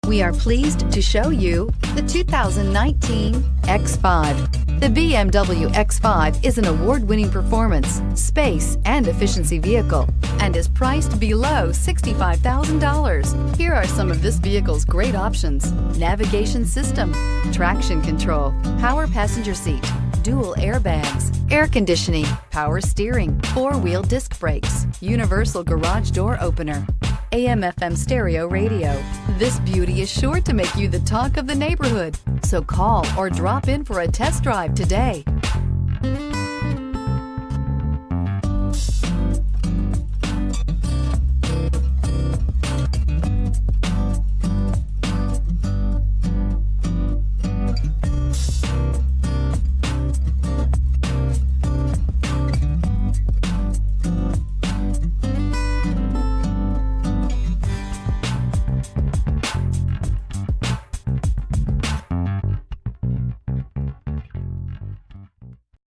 We are pleased to show you the 2019 X5. The BMW X5 is an award-winning performance, space, and efficiency vehicle and is priced below $65,000. Here are some of this vehicle's great options: navigation system, traction control, power passenger seat, dual airbags, air conditioning, power steering, four-wheel disc brakes, universal garage door opener, AM/FM stereo radio. This beauty is sure to make you the talk of the neighborhood. So call or drop in for a test drive today.